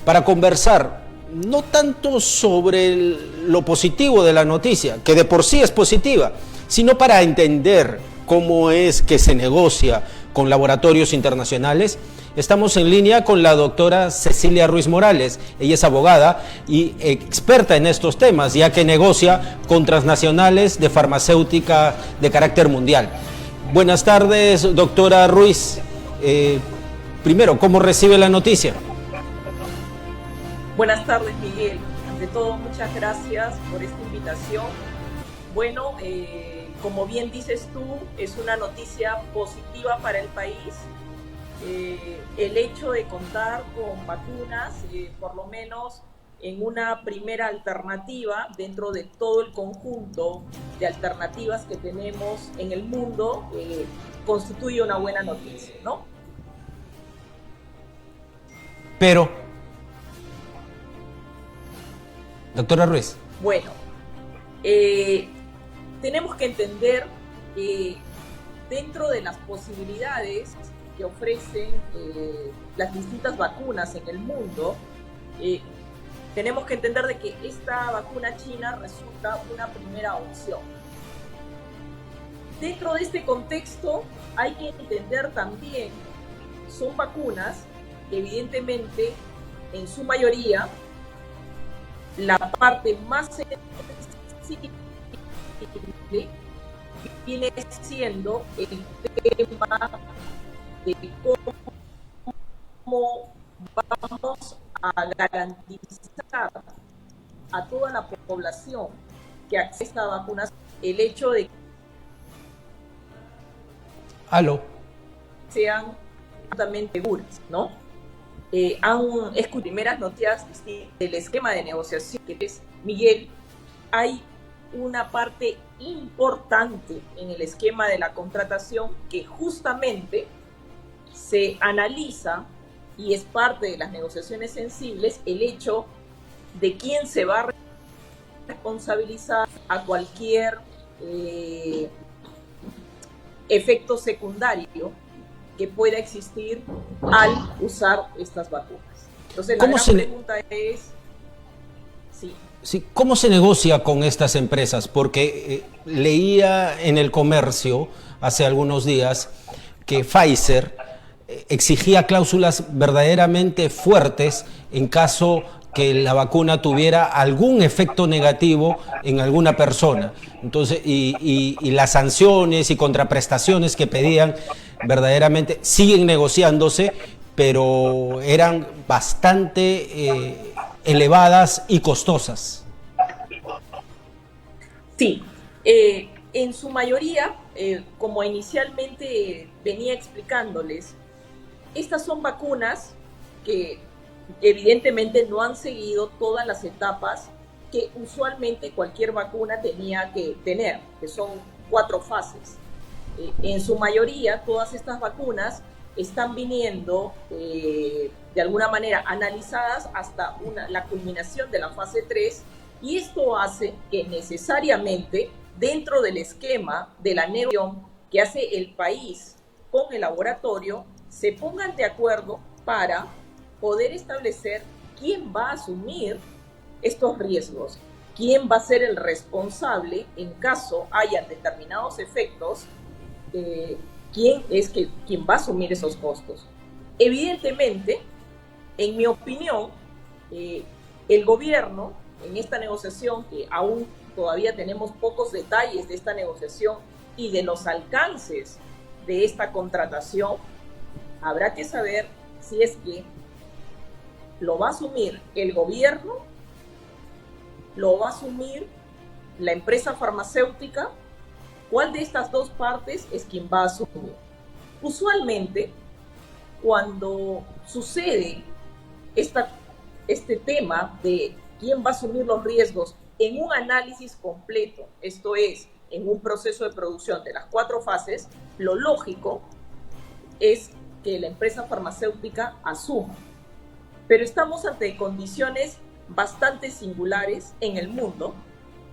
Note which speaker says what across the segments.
Speaker 1: para conversar no tanto sobre lo positivo de la noticia, que de por sí es positiva, sino para entender cómo es que se negocia con laboratorios internacionales. Estamos en línea con la doctora Cecilia Ruiz Morales. Ella es abogada y experta en estos temas, ya que negocia con transnacionales de farmacéutica de carácter mundial. Buenas tardes, doctora Ruiz. Primero, ¿cómo recibe la noticia?
Speaker 2: Buenas tardes, Miguel. Ante todo, muchas gracias por esta invitación. Bueno, como bien dices tú, es una noticia positiva para el país. El hecho de contar con vacunas, por lo menos en una primera alternativa dentro de todo el conjunto de alternativas que tenemos en el mundo, constituye una buena noticia, ¿no?
Speaker 1: Pero, doctora Ruiz.
Speaker 2: Bueno, tenemos que entender que dentro de las posibilidades que ofrecen las distintas vacunas en el mundo, tenemos que entender de que esta vacuna china resulta una primera opción. Dentro de este contexto hay que entender también, son vacunas que evidentemente en su mayoría la parte más sensible viene siendo el tema de cómo vamos a garantizar a toda la población que acceda a vacunas el hecho de que sean absolutamente seguras, ¿no? Han escuchado primeras noticias del esquema de negociación que es, Miguel, hay una parte importante en el esquema de la contratación que justamente se analiza y es parte de las negociaciones sensibles el hecho de quién se va a responsabilizar a cualquier efecto secundario que pueda existir al usar estas vacunas. Entonces la gran pregunta es,
Speaker 1: ¿cómo se negocia con estas empresas? Porque leía en El Comercio hace algunos días que Pfizer exigía cláusulas verdaderamente fuertes en caso que la vacuna tuviera algún efecto negativo en alguna persona. Entonces, y las sanciones y contraprestaciones que pedían verdaderamente siguen negociándose, pero eran bastante elevadas y costosas.
Speaker 2: Sí, en su mayoría, como inicialmente venía explicándoles, estas son vacunas que evidentemente no han seguido todas las etapas que usualmente cualquier vacuna tenía que tener, que son 4 fases. En su mayoría, todas estas vacunas están viniendo de alguna manera analizadas hasta la culminación de la fase 3, y esto hace que necesariamente dentro del esquema de la negociación que hace el país con el laboratorio se pongan de acuerdo para poder establecer quién va a asumir estos riesgos, quién va a ser el responsable en caso haya determinados efectos, quién va a asumir esos costos. Evidentemente, en mi opinión, el gobierno en esta negociación, que aún todavía tenemos pocos detalles de esta negociación y de los alcances de esta contratación, habrá que saber si es que lo va a asumir el gobierno, lo va a asumir la empresa farmacéutica, cuál de estas dos partes es quien va a asumir. Usualmente, cuando sucede este tema de quién va a asumir los riesgos en un análisis completo, esto es, en un proceso de producción de las 4 fases, lo lógico es que la empresa farmacéutica asuma. Pero estamos ante condiciones bastante singulares en el mundo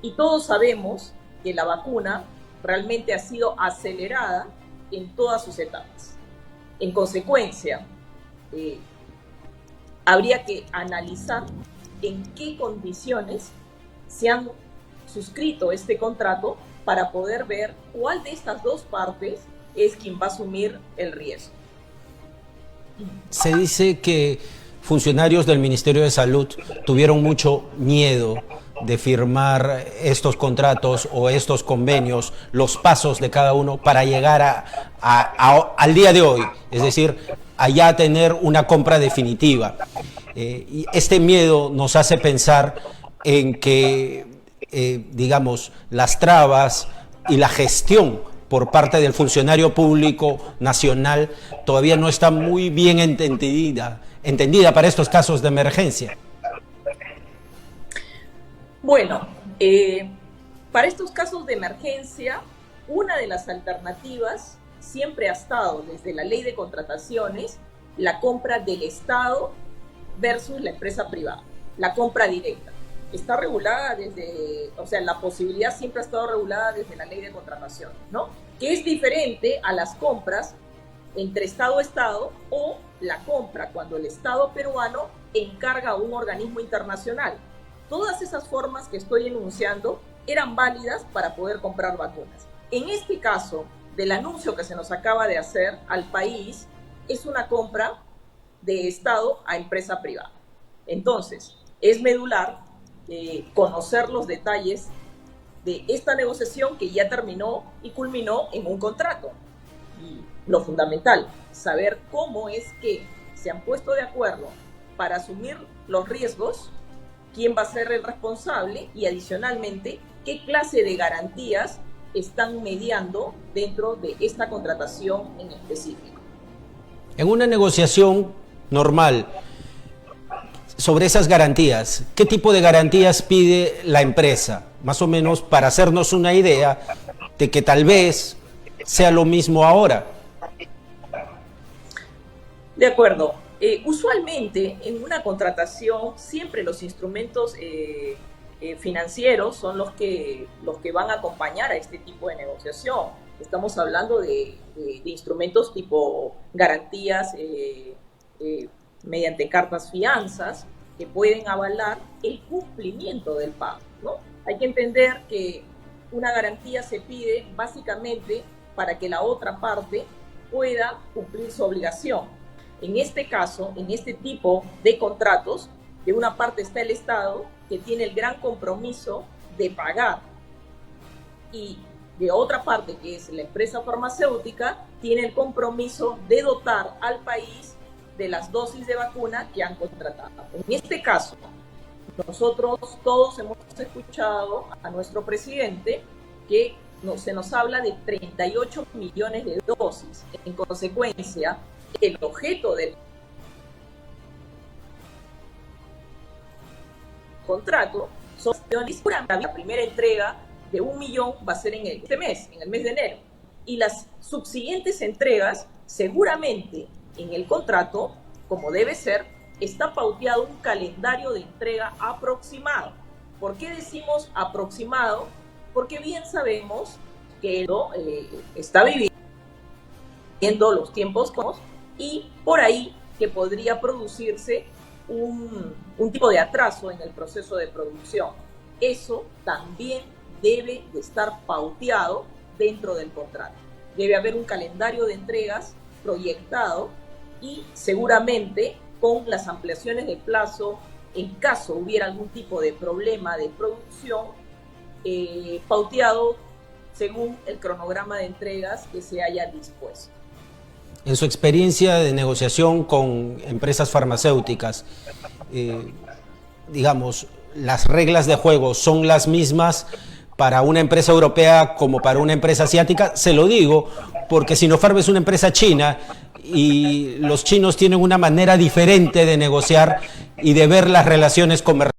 Speaker 2: y todos sabemos que la vacuna realmente ha sido acelerada en todas sus etapas. En consecuencia, habría que analizar en qué condiciones se han suscrito este contrato para poder ver cuál de estas dos partes es quien va a asumir el riesgo.
Speaker 1: Se dice que funcionarios del Ministerio de Salud tuvieron mucho miedo de firmar estos contratos o estos convenios, los pasos de cada uno para llegar al día de hoy, es decir, allá tener una compra definitiva. Y este miedo nos hace pensar en que, digamos, las trabas y la gestión por parte del funcionario público nacional todavía no está muy bien entendida para estos casos de emergencia.
Speaker 2: Bueno, para estos casos de emergencia, una de las alternativas siempre ha estado desde la ley de contrataciones, la compra del Estado versus la empresa privada, la compra directa. Está regulada la posibilidad siempre ha estado regulada desde la ley de contratación, ¿no? Que es diferente a las compras entre Estado a Estado o la compra cuando el Estado peruano encarga a un organismo internacional. Todas esas formas que estoy enunciando eran válidas para poder comprar vacunas. En este caso, del anuncio que se nos acaba de hacer al país, es una compra de Estado a empresa privada. Entonces, es medular conocer los detalles de esta negociación que ya terminó y culminó en un contrato. Y lo fundamental, saber cómo es que se han puesto de acuerdo para asumir los riesgos, quién va a ser el responsable y adicionalmente qué clase de garantías están mediando dentro de esta contratación en específico.
Speaker 1: En una negociación normal, sobre esas garantías, ¿qué tipo de garantías pide la empresa? Más o menos para hacernos una idea de que tal vez sea lo mismo ahora.
Speaker 2: De acuerdo. Usualmente en una contratación siempre los instrumentos financieros son los que van a acompañar a este tipo de negociación. Estamos hablando de instrumentos tipo garantías mediante cartas fianzas que pueden avalar el cumplimiento del pago, ¿no? Hay que entender que una garantía se pide básicamente para que la otra parte pueda cumplir su obligación. En este caso, en este tipo de contratos, de una parte está el Estado, que tiene el gran compromiso de pagar, y de otra parte, que es la empresa farmacéutica, tiene el compromiso de dotar al país de las dosis de vacuna que han contratado. En este caso, nosotros todos hemos escuchado a nuestro presidente que se nos habla de 38 millones de dosis. En consecuencia, el objeto del contrato son la primera entrega de 1 millón va a ser en el mes de enero, y las subsiguientes entregas seguramente en el contrato, como debe ser, está pauteado un calendario de entrega aproximado. ¿Por qué decimos aproximado? Porque bien sabemos que está viviendo los tiempos y por ahí que podría producirse un tipo de atraso en el proceso de producción. Eso también debe de estar pauteado dentro del contrato. Debe haber un calendario de entregas proyectado y seguramente con las ampliaciones de plazo, en caso hubiera algún tipo de problema de producción, pauteado según el cronograma de entregas que se haya dispuesto.
Speaker 1: En su experiencia de negociación con empresas farmacéuticas, digamos, ¿las reglas de juego son las mismas para una empresa europea como para una empresa asiática? Se lo digo porque Sinopharm es una empresa china y los chinos tienen una manera diferente de negociar y de ver las relaciones comerciales.